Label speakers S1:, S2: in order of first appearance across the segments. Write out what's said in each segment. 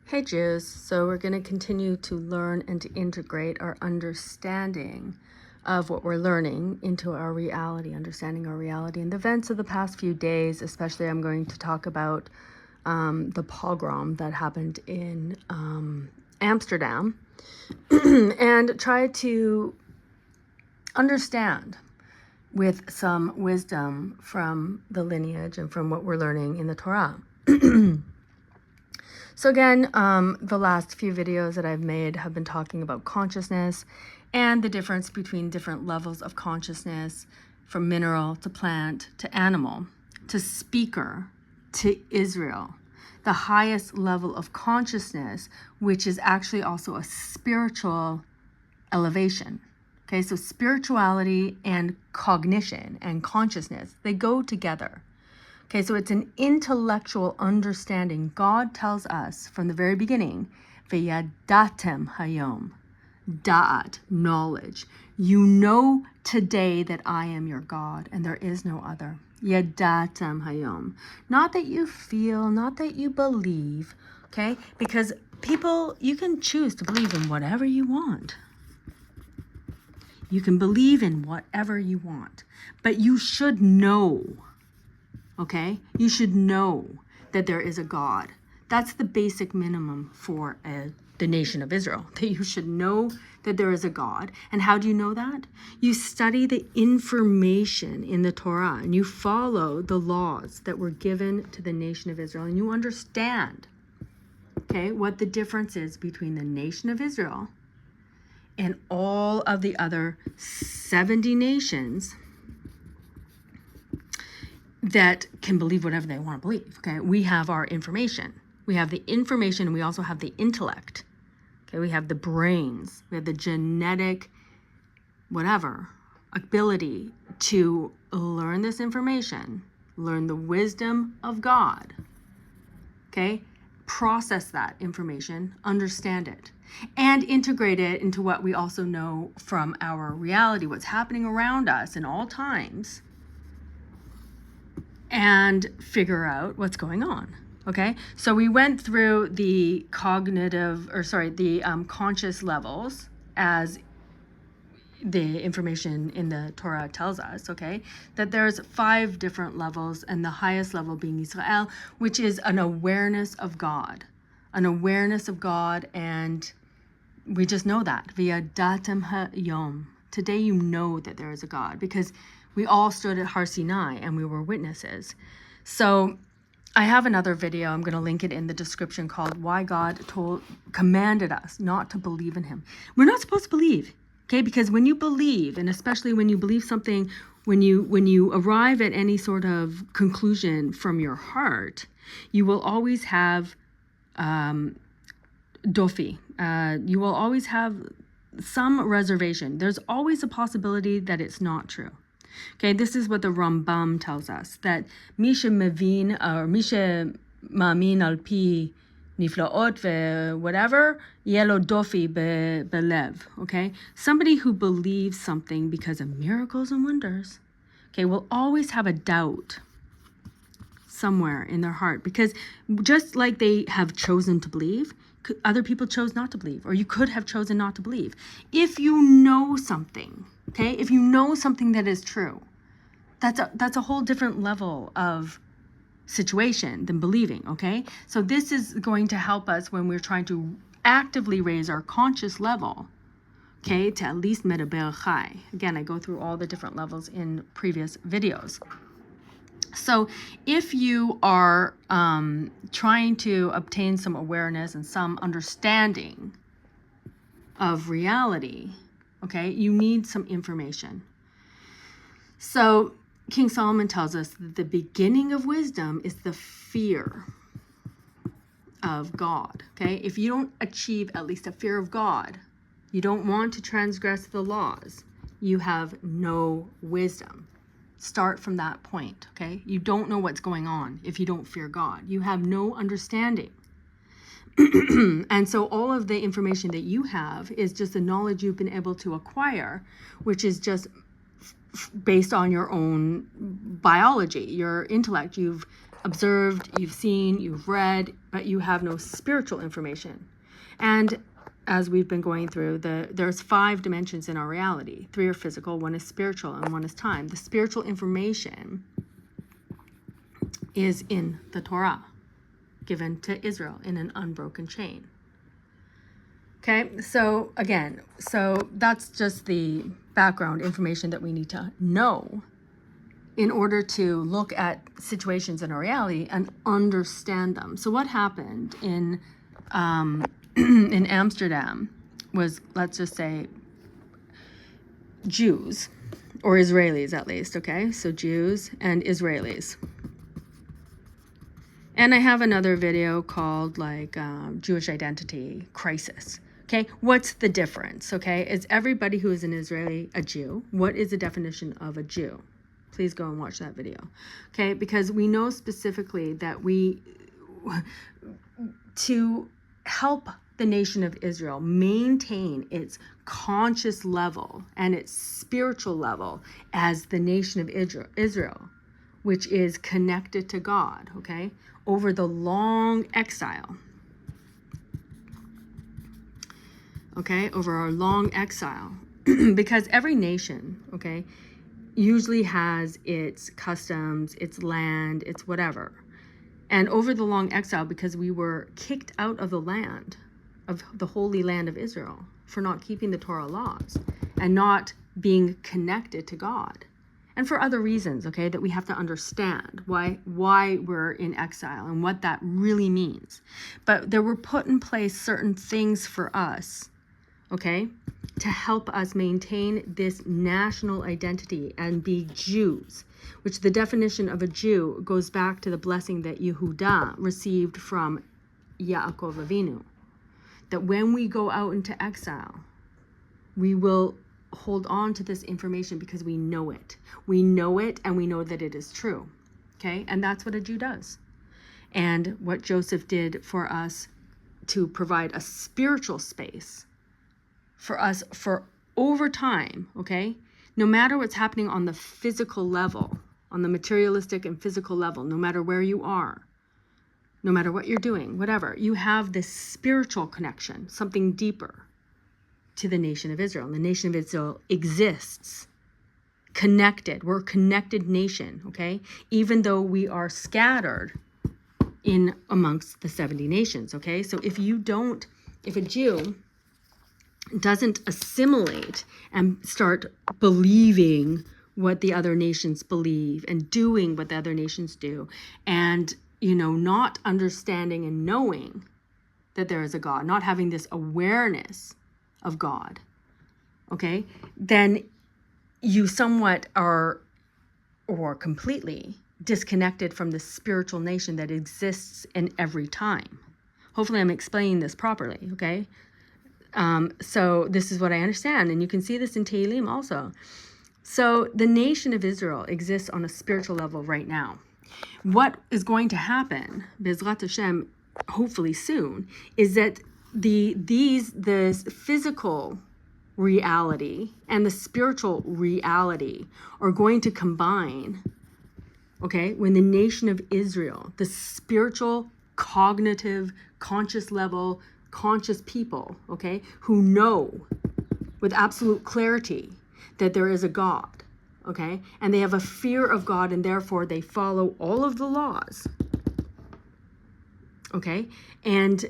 S1: Hey Jews, so we're going to continue to learn and to integrate our understanding of what we're learning into our reality, understanding our reality. And the events of the past few days, especially I'm going to talk about the pogrom that happened in Amsterdam and try to understand with some wisdom from the lineage and from what we're learning in the Torah. So again, the last few videos that I've made have been talking about consciousness and the difference between different levels of consciousness, from mineral to plant to animal to speaker to Israel. The highest level of consciousness, which is actually also a spiritual elevation. Okay, so spirituality and cognition and consciousness, they go together. Okay, so it's an intellectual understanding. God tells us from the very beginning, V'yadatem hayom, da'at, knowledge. You know today that I am your God and there is no other. Yadatem hayom. Not that you feel, not that you believe, okay? Because people, you can choose to believe in whatever you want. You can believe in whatever you want, but you should know. Okay, you should know that there is a God. That's the basic minimum for the nation of Israel, that you should know that there is a God. And how do you know that? You study the information in the Torah and you follow the laws that were given to the nation of Israel, and you understand, okay, what the difference is between the nation of Israel and all of the other 70 nations that can believe whatever they want to believe. Okay, we have our information. We have the information and we also have the intellect. Okay, we have the brains. We have the genetic, whatever, ability to learn this information, learn the wisdom of God. Okay, process that information, understand it, and integrate it into what we also know from our reality, what's happening around us in all times, and figure out what's going on. Okay, so we went through the conscious levels as the information in the Torah tells us, okay, that there's 5 different levels, and the highest level being Israel, which is an awareness of God, and we just know that via datem hayom. Today you know that there is a God because we all stood at Har Sinai and we were witnesses. So I have another video, I'm going to link it in the description, called Why God Commanded Us Not to Believe in Him. We're not supposed to believe, okay? Because when you believe, and especially when you believe something, when you arrive at any sort of conclusion from your heart, you will always have dofi. You will always have some reservation. There's always a possibility that it's not true. Okay, this is what the Rambam tells us, that Misha Mavin or Misha Ma'amin al pi niflaot ve whatever, yelo dofi belev. Okay, somebody who believes something because of miracles and wonders, okay, will always have a doubt somewhere in their heart, because just like they have chosen to believe, other people chose not to believe, or you could have chosen not to believe. If you know something, okay, if you know something that is true, that's a whole different level of situation than believing, okay? So this is going to help us when we're trying to actively raise our conscious level, okay, to at least medaber chai. Again, I go through all the different levels in previous videos. So if you are trying to obtain some awareness and some understanding of reality, okay, you need some information. So King Solomon tells us that the beginning of wisdom is the fear of God, okay? If you don't achieve at least a fear of God, you don't want to transgress the laws, you have no wisdom. Start from that point, okay? You don't know what's going on if you don't fear God. You have no understanding. And so all of the information that you have is just the knowledge you've been able to acquire, which is just based on your own biology, your intellect. You've observed, you've seen, you've read, but you have no spiritual information. And as we've been going through, there's 5 dimensions in our reality. 3 are physical, 1 is spiritual, and 1 is time. The spiritual information is in the Torah, given to Israel in an unbroken chain. Okay, so again, that's just the background information that we need to know in order to look at situations in our reality and understand them. So what happened in in Amsterdam was, let's just say, Jews, or Israelis at least, okay? So Jews and Israelis. And I have another video called like Jewish Identity Crisis. Okay, what's the difference? Okay, is everybody who is an Israeli a Jew? What is the definition of a Jew? Please go and watch that video. Okay, because we know specifically that to help the nation of Israel maintain its conscious level and its spiritual level as the nation of Israel, which is connected to God, okay, over the long exile. Okay, over our long exile, because every nation, okay, usually has its customs, its land, its whatever. And over the long exile, because we were kicked out of the land, of the holy land of Israel, for not keeping the Torah laws and not being connected to God. And for other reasons, okay, that we have to understand why we're in exile and what that really means. But there were put in place certain things for us, okay, to help us maintain this national identity and be Jews, which the definition of a Jew goes back to the blessing that Yehuda received from Yaakov Avinu. That when we go out into exile, we will hold on to this information because we know it. We know it and we know that it is true, okay? And that's what a Jew does. And what Joseph did for us to provide a spiritual space for us for over time, okay? No matter what's happening on the physical level, on the materialistic and physical level, no matter where you are, no matter what you're doing, whatever, you have this spiritual connection, something deeper to the nation of Israel. And the nation of Israel exists, connected. We're a connected nation, okay? Even though we are scattered in amongst the 70 nations, okay? So if a Jew doesn't assimilate and start believing what the other nations believe and doing what the other nations do, and not understanding and knowing that there is a God, not having this awareness of God, okay, then you somewhat are, or completely, disconnected from the spiritual nation that exists in every time. Hopefully I'm explaining this properly, okay? So this is what I understand, and you can see this in Tehillim also. So the nation of Israel exists on a spiritual level right now. What is going to happen, Bezrat Hashem, hopefully soon, is that the physical reality and the spiritual reality are going to combine, okay, when the nation of Israel, the spiritual, cognitive, conscious level, conscious people, okay, who know with absolute clarity that there is a God, okay, and they have a fear of God, and therefore they follow all of the laws, okay, and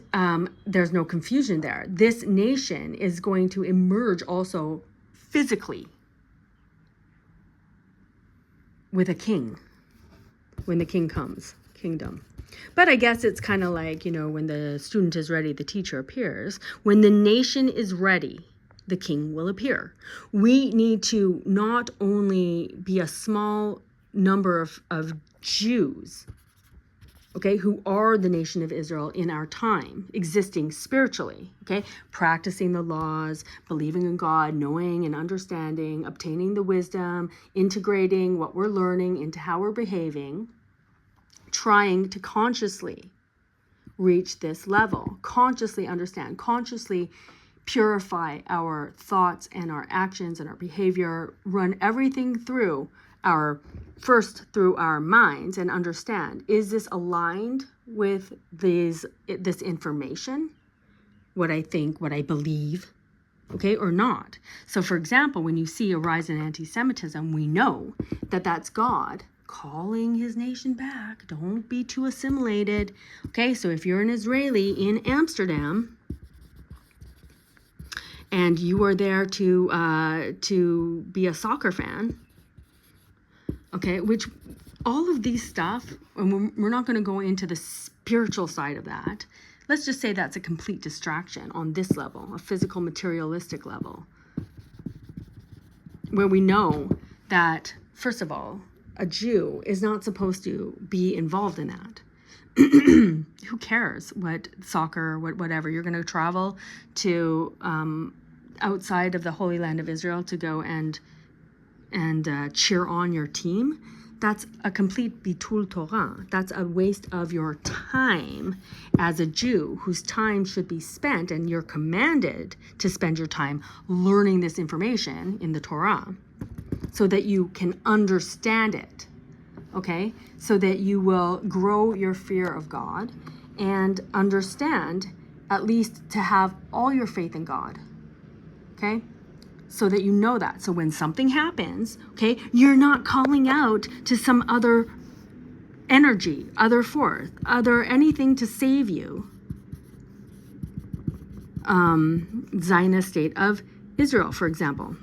S1: there's no confusion there. This nation is going to emerge also physically with a king when the king comes, kingdom. But I guess it's kind of like, when the student is ready, the teacher appears. When the nation is ready, the king will appear. We need to not only be a small number of Jews, okay, who are the nation of Israel in our time, existing spiritually, okay, practicing the laws, believing in God, knowing and understanding, obtaining the wisdom, integrating what we're learning into how we're behaving, trying to consciously reach this level, consciously understand, consciously purify our thoughts and our actions and our behavior, run everything through through our minds and understand, is this aligned with this information, what I think, what I believe, okay, or not? So for example, when you see a rise in anti-Semitism, we know that that's God calling his nation back. Don't be too assimilated. Okay, so if you're an Israeli in Amsterdam and you are there to be a soccer fan, okay, which all of these stuff, and we're not going to go into the spiritual side of that. Let's just say that's a complete distraction on this level, a physical, materialistic level, where we know that, first of all, a Jew is not supposed to be involved in that. Who cares what soccer, whatever? You're going to travel to outside of the Holy Land of Israel to go and cheer on your team. That's a complete bitul Torah. That's a waste of your time as a Jew, whose time should be spent, and you're commanded to spend your time learning this information in the Torah so that you can understand it, okay? So that you will grow your fear of God and understand, at least to have all your faith in God, okay? So that you know that. So when something happens, okay, you're not calling out to some other energy, other force, other anything to save you. Zionist state of Israel, for example,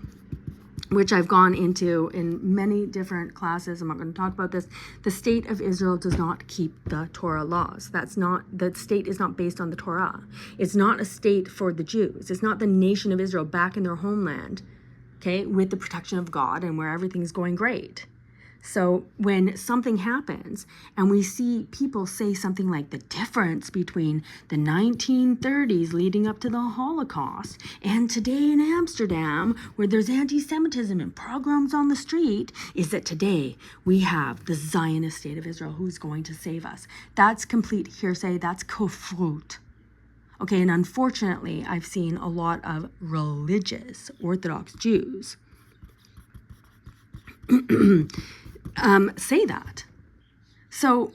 S1: which I've gone into in many different classes. I'm not going to talk about this. The state of Israel does not keep the Torah laws. The state is not based on the Torah. It's not a state for the Jews. It's not the nation of Israel back in their homeland, okay, with the protection of God and where everything's going great. So when something happens and we see people say something like the difference between the 1930s leading up to the Holocaust and today in Amsterdam, where there's anti-Semitism and pogroms on the street, is that today we have the Zionist state of Israel who's going to save us. That's complete hearsay. That's kofrut. Okay, and unfortunately, I've seen a lot of religious Orthodox Jews say that. So,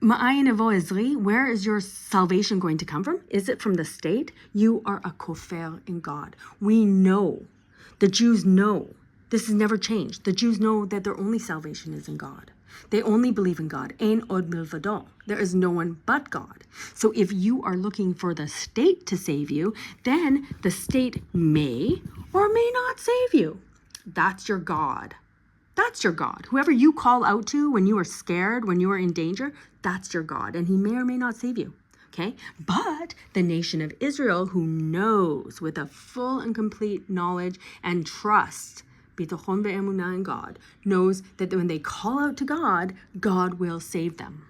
S1: Ma'ayin Evo Ezri, where is your salvation going to come from? Is it from the state? You are a kofer in God. We know, the Jews know, this has never changed. The Jews know that their only salvation is in God. They only believe in God. Ein od milvado. There is no one but God. So if you are looking for the state to save you, then the state may or may not save you. That's your God. That's your God. Whoever you call out to when you are scared, when you are in danger, that's your God. And he may or may not save you. Okay? But the nation of Israel, who knows with a full and complete knowledge and trust, bitachon ve'emunah in God, knows that when they call out to God, God will save them.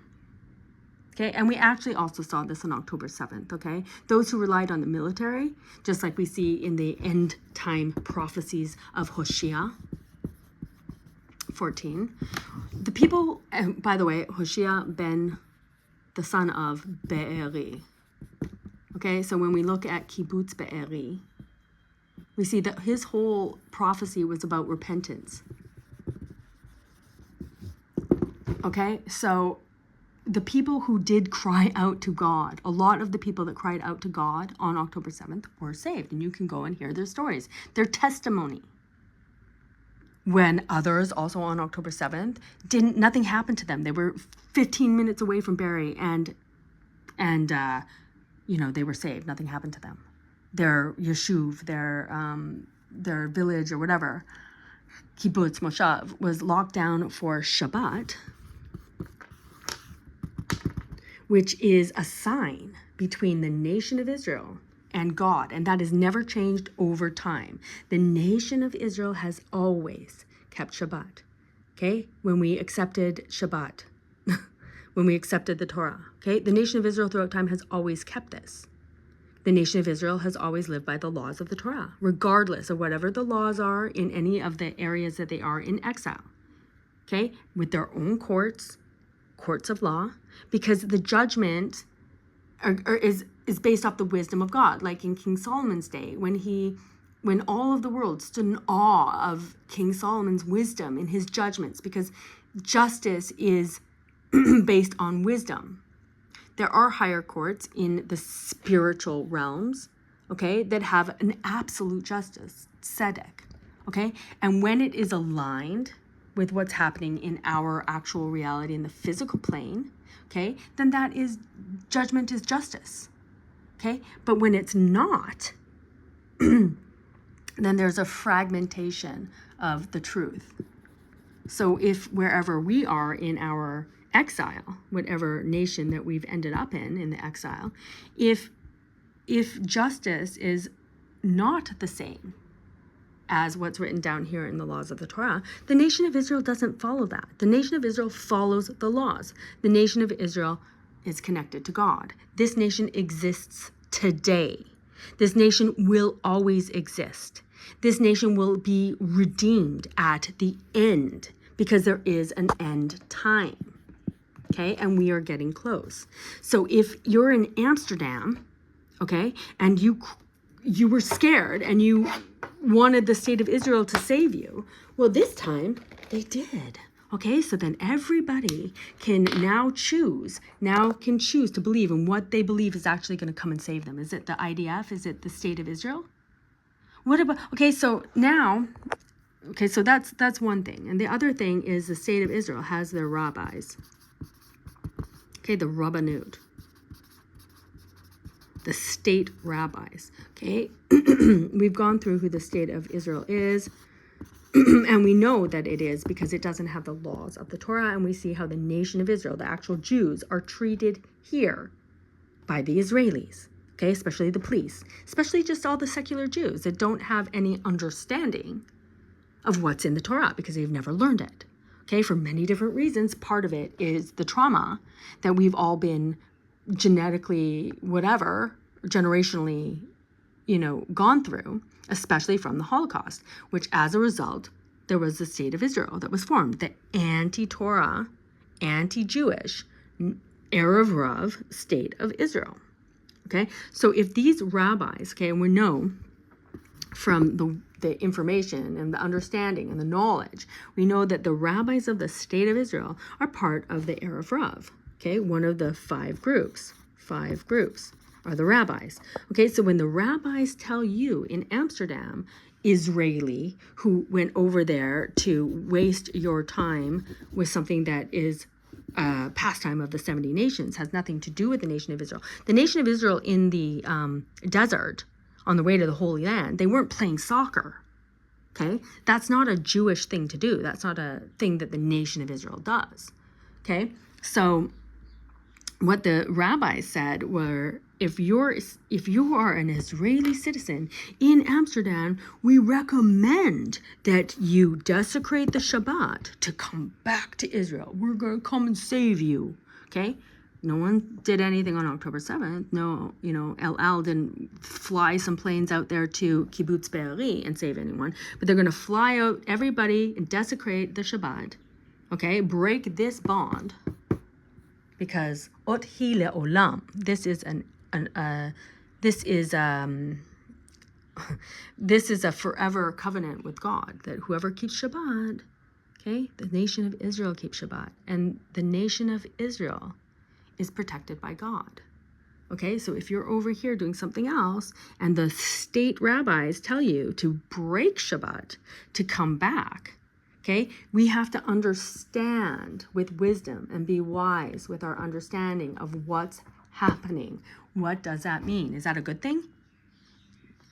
S1: Okay, and we actually also saw this on October 7th, okay? Those who relied on the military, just like we see in the end time prophecies of Hosea 14. The people, by the way, Hosea ben, the son of Be'eri. Okay, so when we look at Kibbutz Be'eri, we see that his whole prophecy was about repentance. Okay, so the people who did cry out to God, a lot of the people that cried out to God on October 7th were saved. And you can go and hear their stories, their testimony. When others, also on October 7th, nothing happened to them. They were 15 minutes away from Barry and they were saved. Nothing happened to them. Their yeshuv, their village or whatever, kibbutz, moshav, was locked down for Shabbat, which is a sign between the nation of Israel and God, and that has never changed over time. The nation of Israel has always kept Shabbat, okay? When we accepted Shabbat, when we accepted the Torah, okay? The nation of Israel throughout time has always kept this. The nation of Israel has always lived by the laws of the Torah, regardless of whatever the laws are in any of the areas that they are in exile, okay? With their own courts of law, because the judgment is based off the wisdom of God, like in King Solomon's day, when he when all of the world stood in awe of King Solomon's wisdom in his judgments, because justice is based on wisdom. There are higher courts in the spiritual realms, okay, that have an absolute justice, tzedek, okay? And when it is aligned with what's happening in our actual reality in the physical plane, okay, then that is, judgment is justice, okay? But when it's not, then there's a fragmentation of the truth. So if wherever we are in our exile, whatever nation that we've ended up in the exile, if justice is not the same as what's written down here in the laws of the Torah, the nation of Israel doesn't follow that. The nation of Israel follows the laws. The nation of Israel is connected to God. This nation exists today. This nation will always exist. This nation will be redeemed at the end, because there is an end time. Okay, and we are getting close. So if you're in Amsterdam, okay, and you were scared and you wanted the state of Israel to save you, well, this time they did. Okay, so then everybody can choose to believe in what they believe is actually going to come and save them. Is it the IDF? Is it the state of Israel? What about, so that's one thing. And the other thing is the state of Israel has their rabbis. Okay, the Rabbanut, the state rabbis. Okay, we've gone through who the state of Israel is, and we know that it is because it doesn't have the laws of the Torah, and we see how the nation of Israel, the actual Jews, are treated here by the Israelis. Okay, especially the police, especially just all the secular Jews that don't have any understanding of what's in the Torah because they've never learned it. Okay, for many different reasons. Part of it is the trauma that we've all been genetically, generationally, gone through, especially from the Holocaust, which as a result, there was the state of Israel that was formed, the anti-Torah, anti-Jewish, Erev Rav state of Israel. Okay, so if these rabbis, and we know from the information and the understanding and the knowledge, we know that the rabbis of the state of Israel are part of the Erev Rav, one of the five groups are the rabbis. Okay, so when the rabbis tell you in Amsterdam, Israeli, who went over there to waste your time with something that is pastime of the 70 nations, has nothing to do with the nation of Israel. The nation of Israel in the desert, on the way to the Holy Land, they weren't playing soccer. Okay, that's not a Jewish thing to do. That's not a thing that the nation of Israel does. Okay, so what the rabbis said were, if you are an Israeli citizen in Amsterdam, we recommend that you desecrate the Shabbat to come back to Israel. We're going to come and save you. Okay? No one did anything on October 7th. No, El Al didn't fly some planes out there to Kibbutz Be'eri and save anyone. But they're going to fly out everybody and desecrate the Shabbat. Okay? Break this bond. Because ot hi le'olam, this is a forever covenant with God, that whoever keeps Shabbat, the nation of Israel keeps Shabbat, and the nation of Israel is protected by God. Okay, so if you're over here doing something else, and the state rabbis tell you to break Shabbat to come back, we have to understand with wisdom and be wise with our understanding of what's happening. What does that mean? Is that a good thing?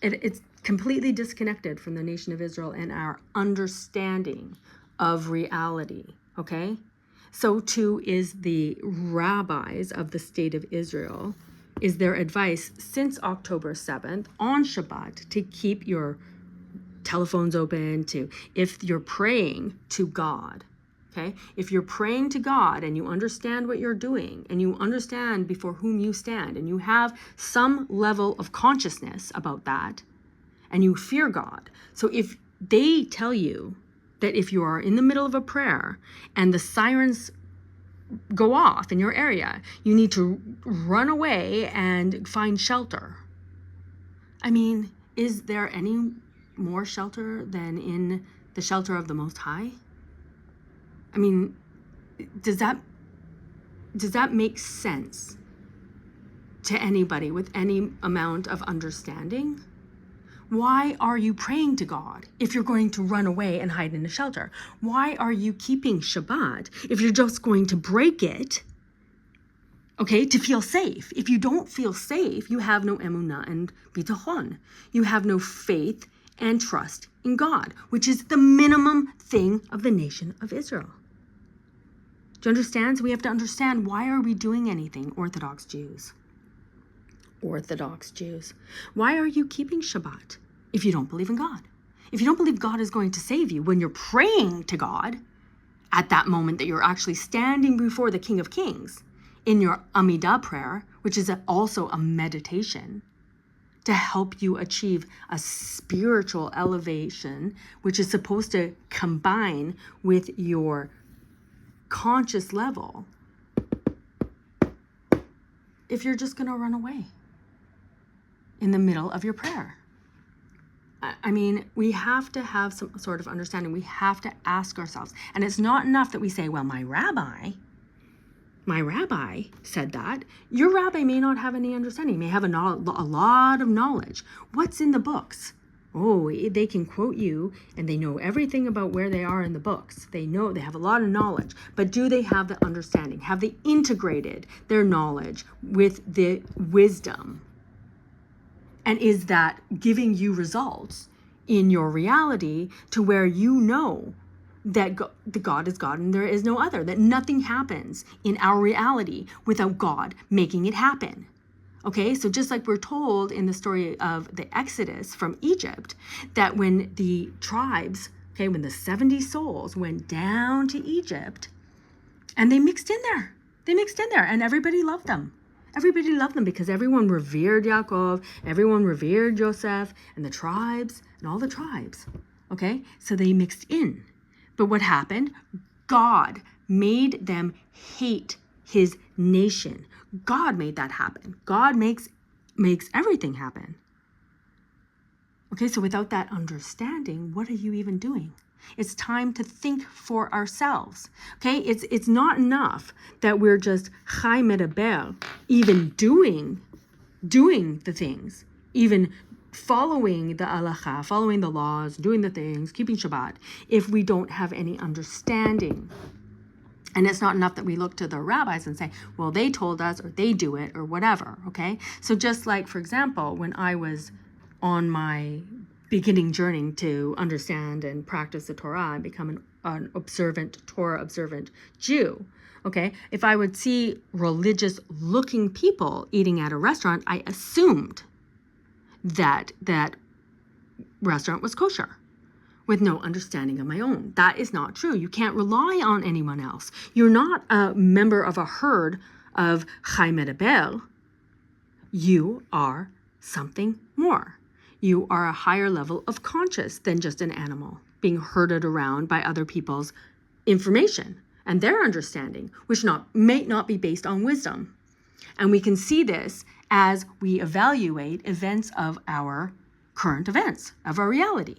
S1: It's completely disconnected from the nation of Israel and our understanding of reality. Okay? So too is the rabbis of the state of Israel, is their advice since October 7th on Shabbat to keep your telephones open, to, if you're praying to God, if you're praying to God and you understand what you're doing and you understand before whom you stand and you have some level of consciousness about that and you fear God. So if they tell you that if you are in the middle of a prayer and the sirens go off in your area, you need to run away and find shelter. I mean, is there any more shelter than in the shelter of the Most High? I mean, does that make sense to anybody with any amount of understanding? Why are you praying to God if you're going to run away and hide in a shelter? Why are you keeping Shabbat if you're just going to break it, okay, to feel safe? If you don't feel safe, you have no emunah and bitachon. You have no faith and trust in God, which is the minimum thing of the nation of Israel. Do you understand? So we have to understand, why are we doing anything, Orthodox Jews? Orthodox Jews. Why are you keeping Shabbat if you don't believe in God? If you don't believe God is going to save you when you're praying to God at that moment that you're actually standing before the King of Kings in your Amidah prayer, which is also a meditation to help you achieve a spiritual elevation, which is supposed to combine with your conscious level, if you're just going to run away in the middle of your prayer. I mean, we have to have some sort of understanding. We have to ask ourselves. And it's not enough that we say, well, my rabbi said that. Your rabbi may not have any understanding. He may have a lot of knowledge. What's in the books? Oh, they can quote you and they know everything about where they are in the books. They know, they have a lot of knowledge, but do they have the understanding? Have they integrated their knowledge with the wisdom? And is that giving you results in your reality to where you know that God is God and there is no other, that nothing happens in our reality without God making it happen? Okay, so just like we're told in the story of the Exodus from Egypt, that when the tribes, okay, when the 70 souls went down to Egypt and they mixed in there, and everybody loved them. Everybody loved them because everyone revered Yaakov, everyone revered Joseph, and the tribes, and all the tribes. Okay, so they mixed in. But what happened? God made them hate his nation. God made that happen. God makes everything happen. Okay, so without that understanding, what are you even doing? It's time to think for ourselves. Okay, it's not enough that we're just chai medaber, even doing the things, even following the halacha, following the laws, doing the things, keeping Shabbat, if we don't have any understanding. And it's not enough that we look to the rabbis and say, well, they told us, or they do it, or whatever, okay? So just like, for example, when I was on my beginning journey to understand and practice the Torah and become an observant, Torah-observant Jew, okay? If I would see religious-looking people eating at a restaurant, I assumed that that restaurant was kosher, with no understanding of my own. That is not true. You can't rely on anyone else. You're not a member of a herd of chai medaber. You are something more. You are a higher level of conscious than just an animal being herded around by other people's information and their understanding, which may not be based on wisdom. And we can see this as we evaluate events of our current events, of our reality.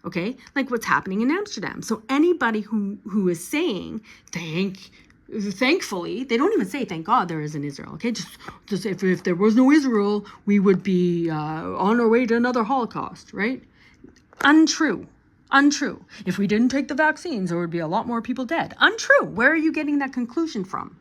S1: Okay, like what's happening in Amsterdam. So anybody who is saying thankfully, they don't even say thank God there is an Israel. Okay, just if there was no Israel, we would be on our way to another Holocaust, right? Untrue. If we didn't take the vaccines, there would be a lot more people dead. Untrue. Where are you getting that conclusion from?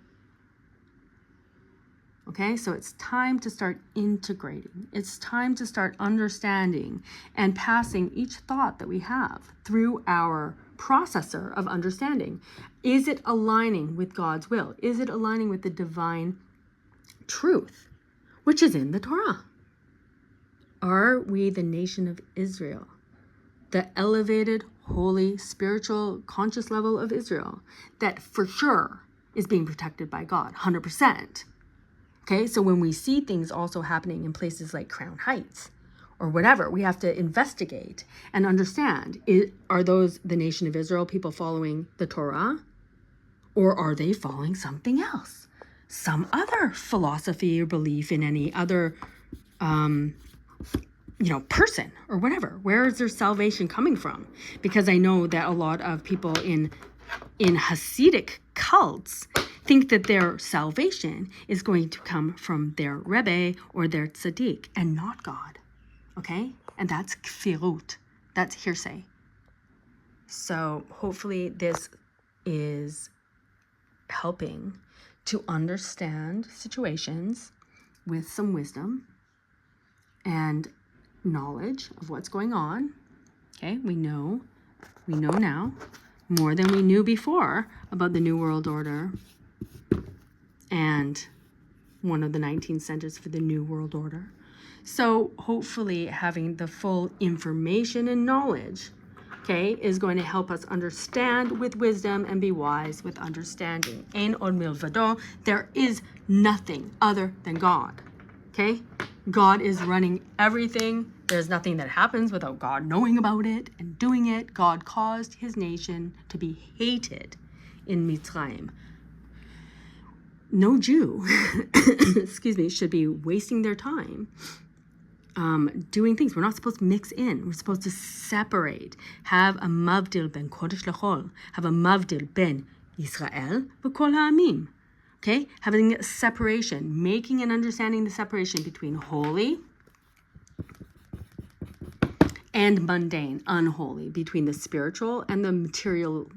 S1: Okay, so it's time to start integrating. It's time to start understanding and passing each thought that we have through our processor of understanding. Is it aligning with God's will? Is it aligning with the divine truth, which is in the Torah? Are we the nation of Israel, the elevated, holy, spiritual, conscious level of Israel that for sure is being protected by God, 100%? Okay, so when we see things also happening in places like Crown Heights or whatever, we have to investigate and understand, are those the nation of Israel, people following the Torah? Or are they following something else? Some other philosophy or belief in any other person or whatever. Where is their salvation coming from? Because I know that a lot of people in Hasidic cults think that their salvation is going to come from their Rebbe or their tzaddik and not God. Okay? And that's kfirut. That's hearsay. So hopefully this is helping to understand situations with some wisdom and knowledge of what's going on. Okay? We know now more than we knew before about the New World Order and one of the 19 centers for the New World Order. So hopefully having the full information and knowledge, okay, is going to help us understand with wisdom and be wise with understanding. Ein od milvado, there is nothing other than God, okay? God is running everything. There's nothing that happens without God knowing about it and doing it. God caused his nation to be hated in Mitzrayim. No Jew, excuse me, should be wasting their time doing things. We're not supposed to mix in. We're supposed to separate. Have a mavdil ben kodesh lechol. Have a mavdil ben Yisrael v'kol ha'amim. Okay? Having a separation, making and understanding the separation between holy and mundane, unholy, between the spiritual and the material,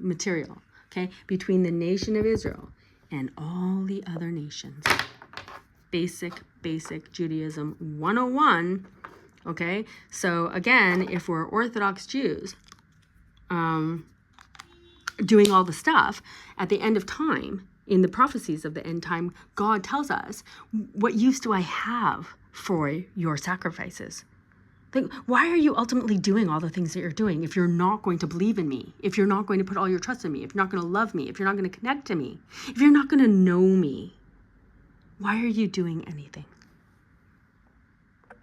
S1: okay? Between the nation of Israel and all the other nations. Basic Judaism 101, okay? So again, if we're Orthodox Jews doing all the stuff, at the end of time, in the prophecies of the end time, God tells us, what use do I have for your sacrifices? Like, why are you ultimately doing all the things that you're doing if you're not going to believe in me, if you're not going to put all your trust in me, if you're not going to love me, if you're not going to connect to me, if you're not going to know me? Why are you doing anything?